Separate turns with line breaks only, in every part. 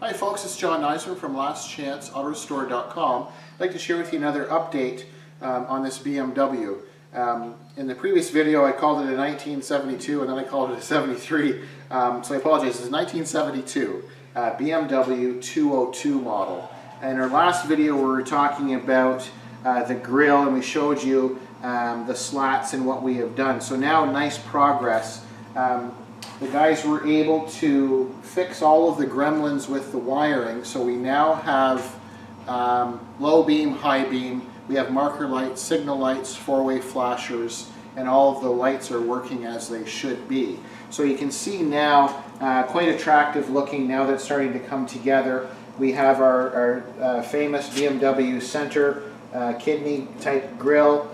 Hi folks, it's John Nizman from lastchanceautorestore.com. I'd like to share with you another update on this BMW. In the previous video I called it a 1972 and then I called it a 73, so I apologize. It's a 1972 BMW 202 model. In our last video we were talking about the grille and we showed you the slats and what we have done. So now nice progress. The guys were able to fix all of the gremlins with the wiring, so we now have low beam, high beam, we have marker lights, signal lights, four-way flashers, and all of the lights are working as they should be. So you can see now, quite attractive looking now that it's starting to come together. We have our famous BMW center kidney type grille.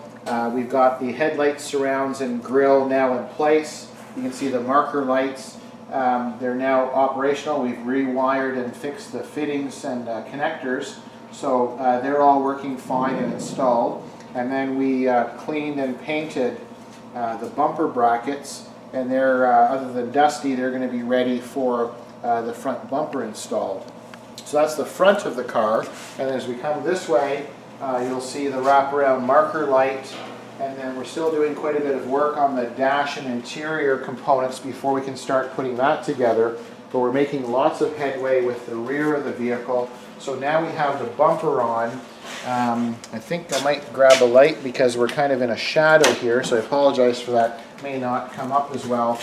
We've got the headlight surrounds and grille now in place. You can see the marker lights, they're now operational. We've rewired and fixed the fittings and connectors, so they're all working fine and installed. And then we cleaned and painted the bumper brackets, and they're, other than dusty, they're going to be ready for the front bumper installed. So that's the front of the car, and as we come this way, you'll see the wraparound marker light. And then we're still doing quite a bit of work on the dash and interior components before we can start putting that together. But we're making lots of headway with the rear of the vehicle. So now we have the bumper on. I think I might grab a light because we're kind of in a shadow here, so I apologize for that. It may not come up as well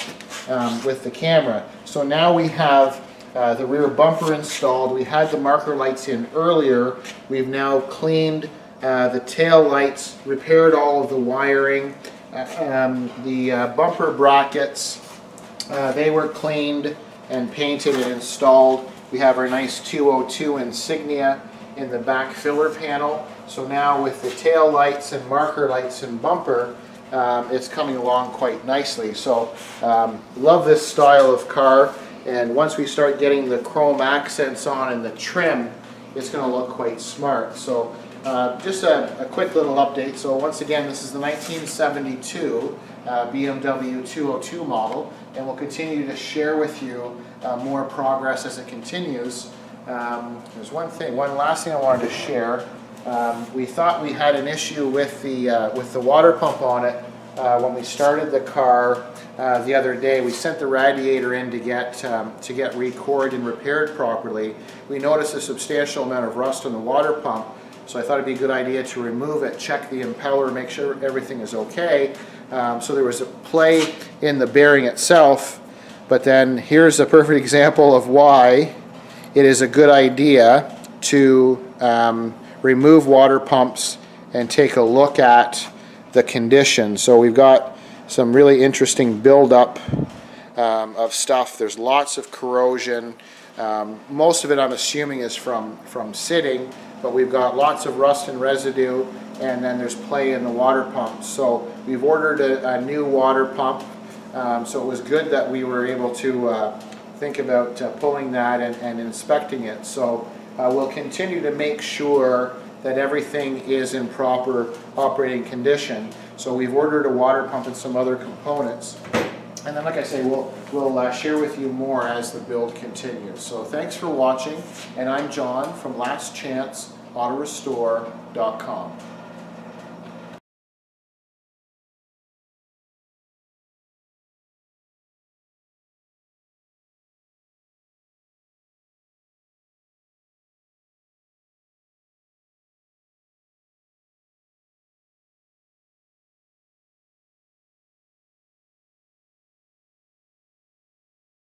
with the camera. So now we have the rear bumper installed. We had the marker lights in earlier. We've now cleaned the tail lights, repaired all of the wiring, the bumper brackets, they were cleaned and painted and installed. We have our nice 202 insignia in the back filler panel. So now with the tail lights and marker lights and bumper, it's coming along quite nicely. So love this style of car, and once we start getting the chrome accents on and the trim, it's going to look quite smart. So just a quick little update. So once again, this is the 1972 BMW 202 model, and we'll continue to share with you more progress as it continues. There's one last thing I wanted to share. We thought we had an issue with the water pump on it when we started the car the other day. We sent the radiator in to get re-cored and repaired properly. We noticed a substantial amount of rust on the water pump. So I thought it'd be a good idea to remove it, check the impeller, make sure everything is okay. So there was a play in the bearing itself, but then here's a perfect example of why it is a good idea to remove water pumps and take a look at the condition. So we've got some really interesting buildup of stuff. There's lots of corrosion. Most of it I'm assuming is from sitting, but we've got lots of rust and residue, and then there's play in the water pump. So we've ordered a new water pump, so it was good that we were able to think about pulling that and inspecting it. So we'll continue to make sure that everything is in proper operating condition. So we've ordered a water pump and some other components. And then, like I say, we'll share with you more as the build continues. So thanks for watching, and I'm John from lastchanceautorestore.com.